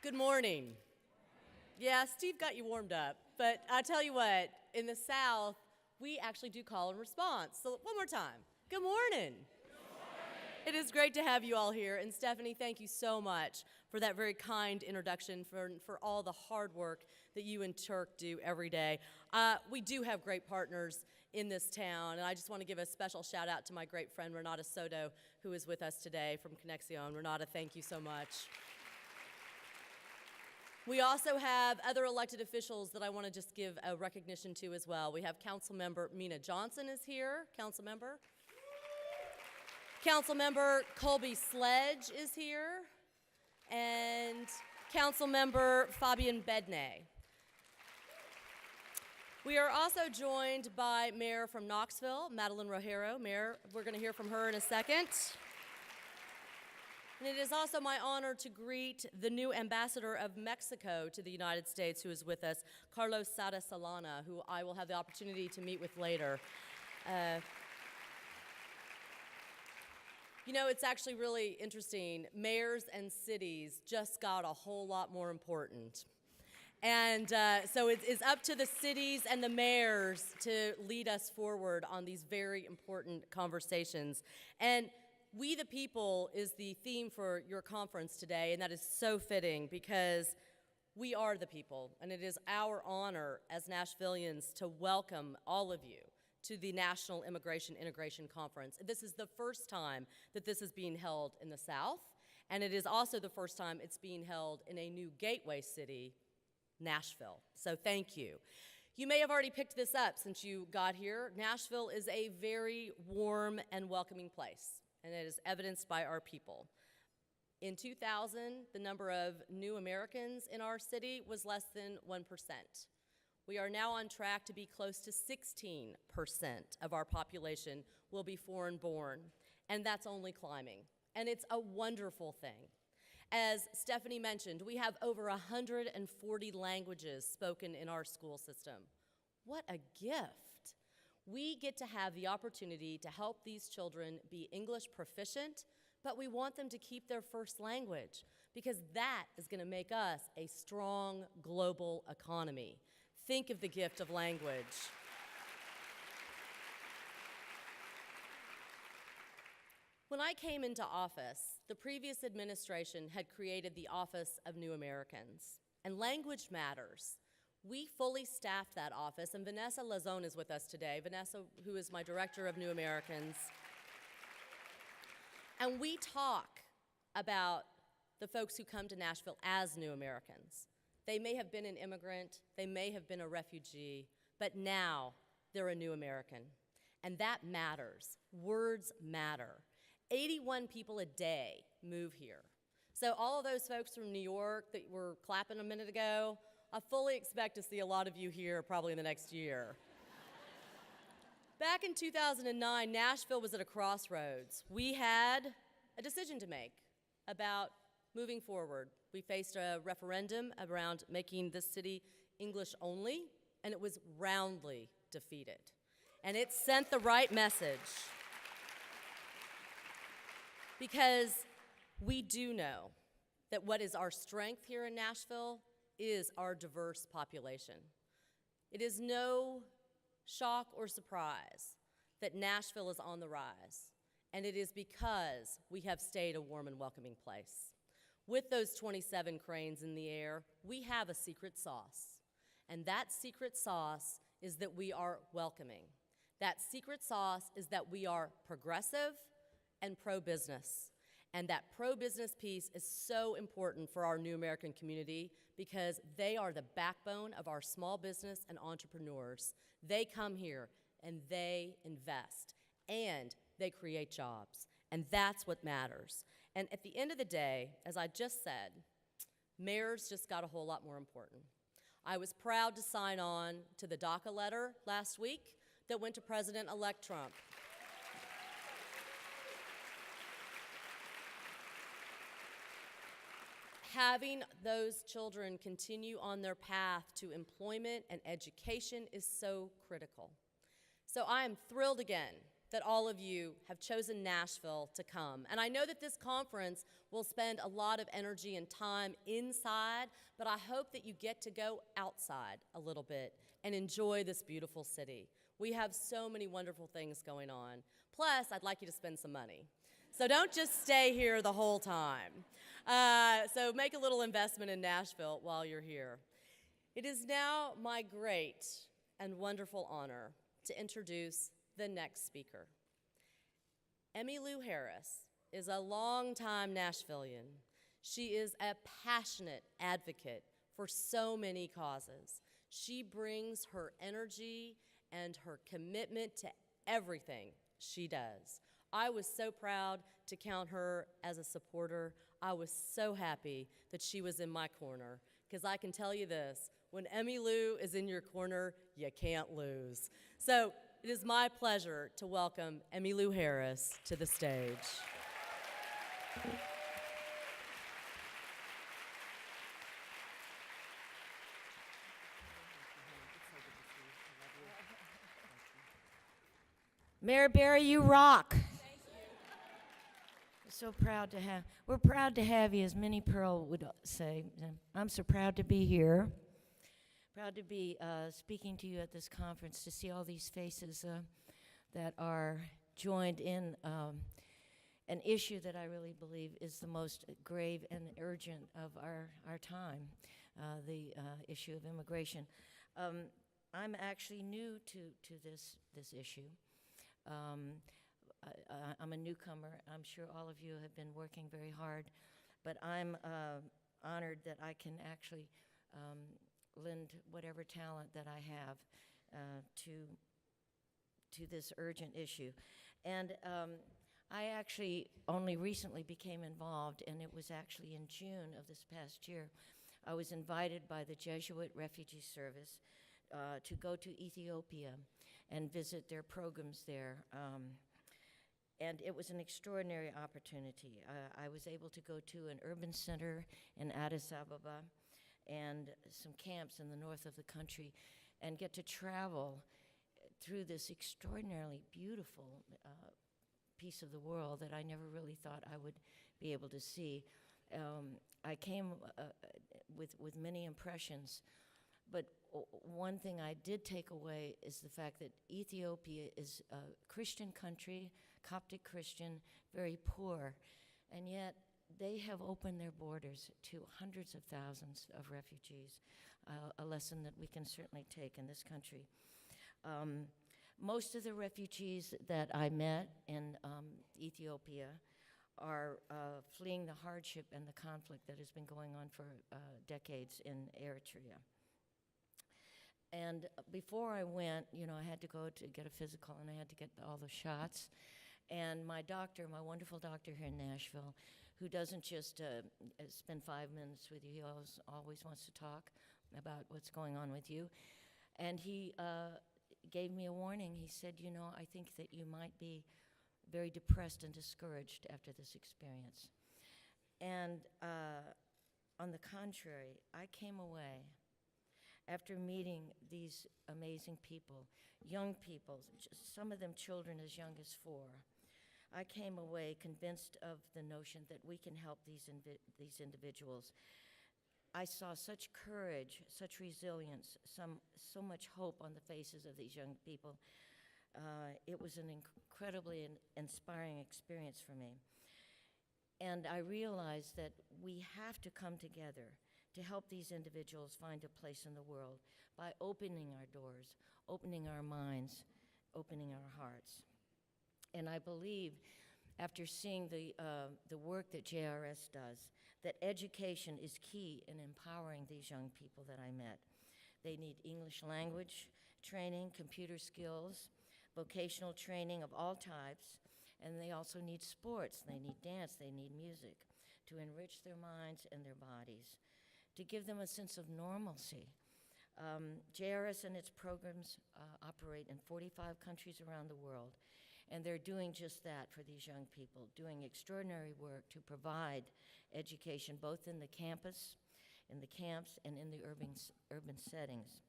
Good morning. Yeah, Steve got you warmed up, but I tell you what, in the South, we actually do call and response. So one more time. Good morning. It is great to have you all here. And Stephanie, thank you so much for that very kind introduction, for all the hard work that you and Turk do every day. We do have great partners in this town, and I just want to give a special shout out to my great friend Renata Soto, who is with us today from Conexion. Renata, thank you so much. We also have other elected officials that I want to just give a recognition to as well. We have Councilmember Mina Johnson is here, Councilmember. Councilmember Colby Sledge is here, and Councilmember Fabian Bedney. We are also joined by Mayor from Knoxville, Madeline Rojero. Mayor, we're going to hear from her in a second. And it is also my honor to greet the new ambassador of Mexico to the United States who is with us, Carlos Sada Solana, who I will have the opportunity to meet with later. You know, it's actually really interesting. Mayors and cities just got a whole lot more important. And so it is up to the cities and the mayors to lead us forward on these very important conversations. And We the People is the theme for your conference today, and that is so fitting because we are the people, and it is our honor as Nashvillians to welcome all of you to the National Immigration Integration Conference. This is the first time that this is being held in the South, and it is also the first time it's being held in a new gateway city, Nashville. So thank you. You may have already picked this up since you got here. Nashville is a very warm and welcoming place, and it is evidenced by our people. In 2000, the number of new Americans in our city was less than 1%. We are now on track to be close to 16% of our population will be foreign-born, and that's only climbing. And it's a wonderful thing. As Stephanie mentioned, we have over 140 languages spoken in our school system. What a gift. We get to have the opportunity to help these children be English proficient, but we want them to keep their first language because that is going to make us a strong global economy. Think of the gift of language. When I came into office, the previous administration had created the Office of New Americans, and language matters. We fully staffed that office, and Vanessa Lazone is with us today. Vanessa, who is my Director of New Americans. And we talk about the folks who come to Nashville as new Americans. They may have been an immigrant, they may have been a refugee, but now they're a new American. And that matters. Words matter. 81 people a day move here. So all of those folks from New York that were clapping a minute ago, I fully expect to see a lot of you here probably in the next year. Back in 2009, Nashville was at a crossroads. We had a decision to make about moving forward. We faced a referendum around making this city English only, and it was roundly defeated. And it sent the right message. Because we do know that what is our strength here in Nashville is our diverse population. It is no shock or surprise that Nashville is on the rise, and it is because we have stayed a warm and welcoming place. With those 27 cranes in the air, we have a secret sauce, and that secret sauce is that we are welcoming. That secret sauce is that we are progressive and pro-business. And that pro-business piece is so important for our new American community because they are the backbone of our small business and entrepreneurs. They come here and they invest and they create jobs. And that's what matters. And at the end of the day, as I just said, mayors just got a whole lot more important. I was proud to sign on to the DACA letter last week that went to President-elect Trump. Having those children continue on their path to employment and education is so critical. So I am thrilled again that all of you have chosen Nashville to come. And I know that this conference will spend a lot of energy and time inside, but I hope that you get to go outside a little bit and enjoy this beautiful city. We have so many wonderful things going on. Plus, I'd like you to spend some money. So don't just stay here the whole time. So make a little investment in Nashville while you're here. It is now my great and wonderful honor to introduce the next speaker. Emmylou Harris is a longtime Nashvilleian. She is a passionate advocate for so many causes. She brings her energy and her commitment to everything she does. I was so proud to count her as a supporter. I was so happy that she was in my corner, because I can tell you this, when Emmylou is in your corner, you can't lose. So it is my pleasure to welcome Emmylou Harris to the stage. Mayor Barry, you rock. So proud to have, we're proud to have you, as Minnie Pearl would say. I'm so proud to be here. Proud to be speaking to you at this conference, to see all these faces that are joined in an issue that I really believe is the most grave and urgent of our time, the issue of immigration. I'm actually new to this issue. I'm a newcomer. I'm sure all of you have been working very hard, but I'm honored that I can actually lend whatever talent that I have to this urgent issue. And I actually only recently became involved, and it was actually in June of this past year. I was invited by the Jesuit Refugee Service to go to Ethiopia and visit their programs there. And it was an extraordinary opportunity. I was able to go to an urban center in Addis Ababa and some camps in the north of the country and get to travel through this extraordinarily beautiful piece of the world that I never really thought I would be able to see. I came with many impressions, but one thing I did take away is the fact that Ethiopia is a Christian country, Coptic Christian, very poor, and yet they have opened their borders to hundreds of thousands of refugees, a lesson that we can certainly take in this country. Most of the refugees that I met in Ethiopia are fleeing the hardship and the conflict that has been going on for decades in Eritrea. And before I went, I had to go to get a physical, and I had to get all the shots. And my doctor, my wonderful doctor here in Nashville, who doesn't just spend 5 minutes with you, he always wants to talk about what's going on with you. And he gave me a warning. He said, I think that you might be very depressed and discouraged after this experience. And on the contrary, I came away after meeting these amazing people, young people, some of them children as young as 4. I came away convinced of the notion that we can help these individuals. I saw such courage, such resilience, so much hope on the faces of these young people. It was an incredibly inspiring experience for me. And I realized that we have to come together to help these individuals find a place in the world by opening our doors, opening our minds, opening our hearts. And I believe, after seeing the work that JRS does, that education is key in empowering these young people that I met. They need English language training, computer skills, vocational training of all types, and they also need sports, they need dance, they need music to enrich their minds and their bodies, to give them a sense of normalcy. JRS and its programs operate in 45 countries around the world, and they're doing just that for these young people, doing extraordinary work to provide education both in the campus, in the camps, and in the urban settings.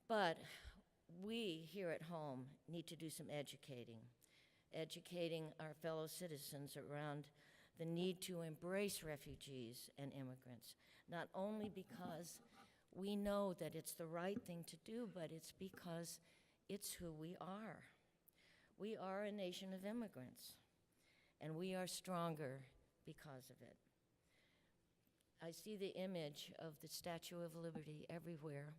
But we here at home need to do some educating our fellow citizens around the need to embrace refugees and immigrants, not only because we know that it's the right thing to do, but it's because it's who we are. We are a nation of immigrants, and we are stronger because of it. I see the image of the Statue of Liberty everywhere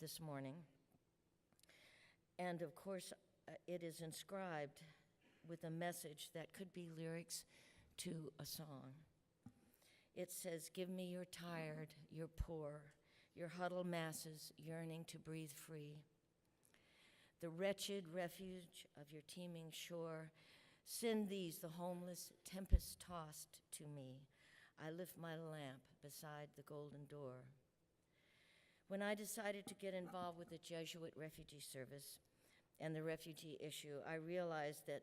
this morning. And of course, it is inscribed with a message that could be lyrics to a song. It says, "Give me your tired, your poor, your huddled masses yearning to breathe free. The wretched refuge of your teeming shore, send these, the homeless, tempest-tossed, to me. I lift my lamp beside the golden door." When I decided to get involved with the Jesuit Refugee Service and the refugee issue, I realized that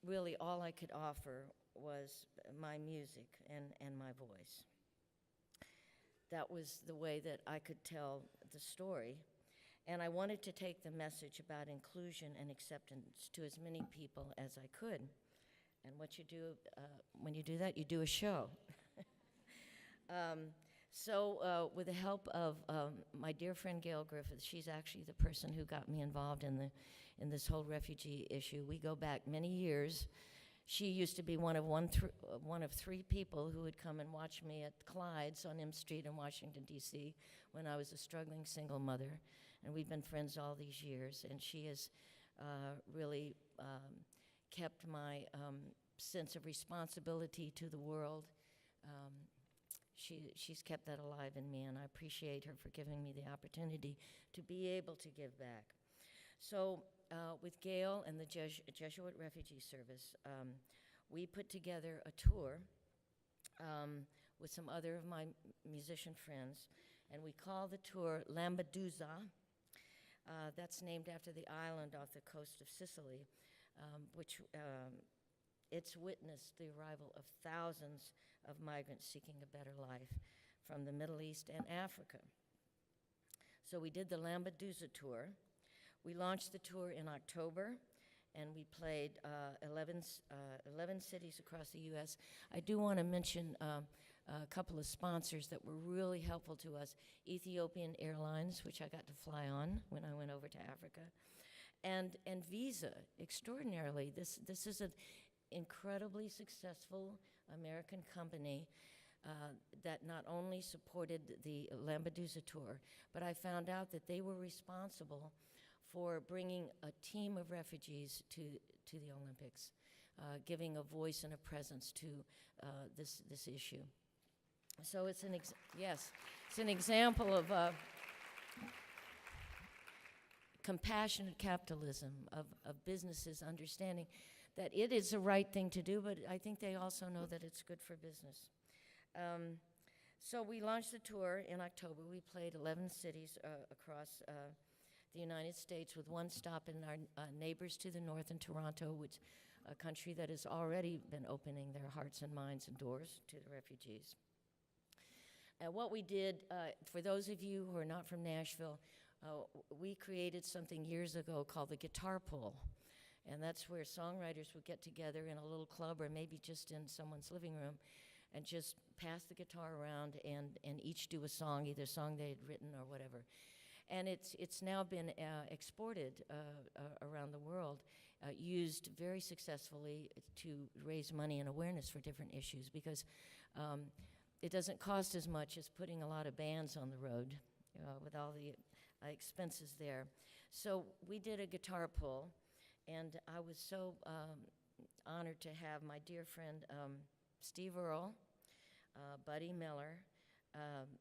really all I could offer was my music and my voice. That was the way that I could tell the story. And I wanted to take the message about inclusion and acceptance to as many people as I could. And what you do, when you do that, you do a show. So with the help of my dear friend Gail Griffith, she's actually the person who got me involved in this whole refugee issue. We go back many years. She used to be one of three people who would come and watch me at Clyde's on M Street in Washington, D.C. when I was a struggling single mother. And we've been friends all these years, and she has really kept my sense of responsibility to the world. She's kept that alive in me, and I appreciate her for giving me the opportunity to be able to give back. So with Gail and the Jesuit Refugee Service, we put together a tour with some other of my musician friends, and we call the tour Lampedusa. That's named after the island off the coast of Sicily, which it's witnessed the arrival of thousands of migrants seeking a better life from the Middle East and Africa. So we did the Lampedusa tour. We launched the tour in October, and we played 11 cities across the U.S. I do want to mention a couple of sponsors that were really helpful to us. Ethiopian Airlines, which I got to fly on when I went over to Africa, and Visa. Extraordinarily, this is an incredibly successful American company that not only supported the Lampedusa tour, but I found out that they were responsible for bringing a team of refugees to the Olympics, giving a voice and a presence to this issue. So it's an example of compassionate capitalism, of businesses understanding that it is the right thing to do, but I think they also know that it's good for business. So we launched the tour in October. We played 11 cities across the United States, with one stop in our neighbors to the north in Toronto, which a country that has already been opening their hearts and minds and doors to the refugees. And what we did, for those of you who are not from Nashville, we created something years ago called the guitar pull. And that's where songwriters would get together in a little club or maybe just in someone's living room and just pass the guitar around and each do a song, either a song they had written or whatever. And it's now been exported around the world, used very successfully to raise money and awareness for different issues, because it doesn't cost as much as putting a lot of bands on the road with all the expenses there. So we did a guitar pull, and I was so honored to have my dear friend Steve Earle, Buddy Miller,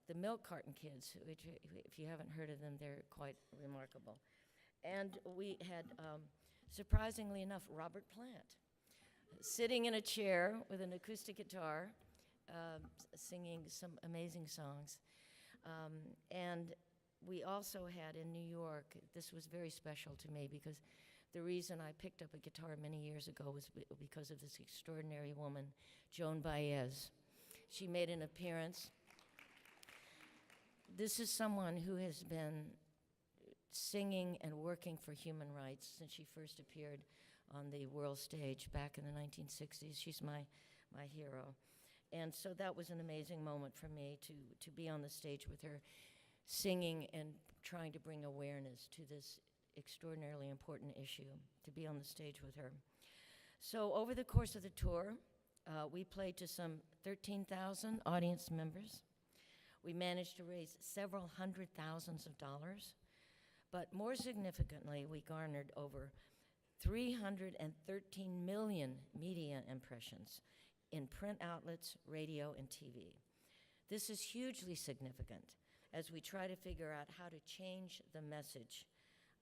the Milk Carton Kids, which, if you haven't heard of them, they're quite remarkable. And we had, surprisingly enough, Robert Plant, sitting in a chair with an acoustic guitar, singing some amazing songs. And we also had in New York, this was very special to me, because the reason I picked up a guitar many years ago was because of this extraordinary woman, Joan Baez. She made an appearance. This is someone who has been singing and working for human rights since she first appeared on the world stage back in the 1960s. She's my hero. And so that was an amazing moment for me to be on the stage with her, singing and trying to bring awareness to this extraordinarily important issue, to be on the stage with her. So over the course of the tour, we played to some 13,000 audience members. We managed to raise several hundred thousands of dollars, but more significantly, we garnered over 313 million media impressions in print outlets, radio, and TV. This is hugely significant as we try to figure out how to change the message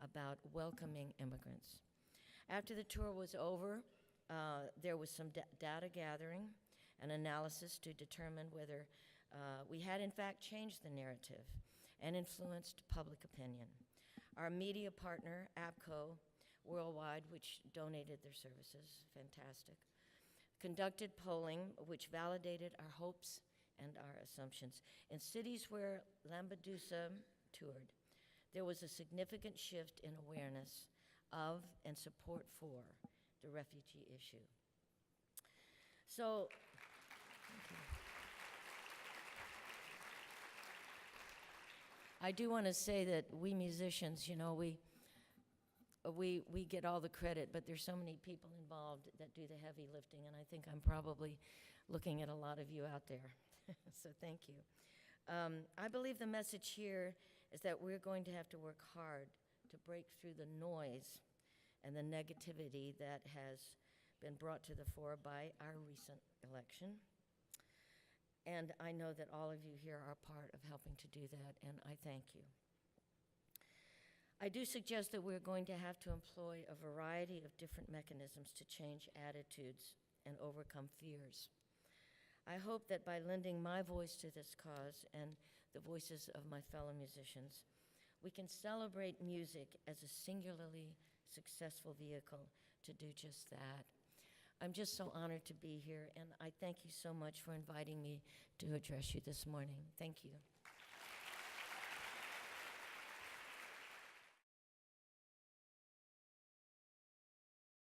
about welcoming immigrants. After the tour was over, there was some data gathering and analysis to determine whether we had in fact changed the narrative and influenced public opinion. Our media partner, APCO Worldwide, which donated their services, fantastic, conducted polling which validated our hopes and our assumptions. In cities where Lampedusa toured, there was a significant shift in awareness of and support for the refugee issue. So, I do want to say that we musicians, you know, we get all the credit, but there's so many people involved that do the heavy lifting, and I think I'm probably looking at a lot of you out there. So thank you. I believe the message here is that we're going to have to work hard to break through the noise and the negativity that has been brought to the fore by our recent election. And I know that all of you here are part of helping to do that, and I thank you. I do suggest that we're going to have to employ a variety of different mechanisms to change attitudes and overcome fears. I hope that by lending my voice to this cause and the voices of my fellow musicians, we can celebrate music as a singularly successful vehicle to do just that. I'm just so honored to be here, and I thank you so much for inviting me to address you this morning. Thank you.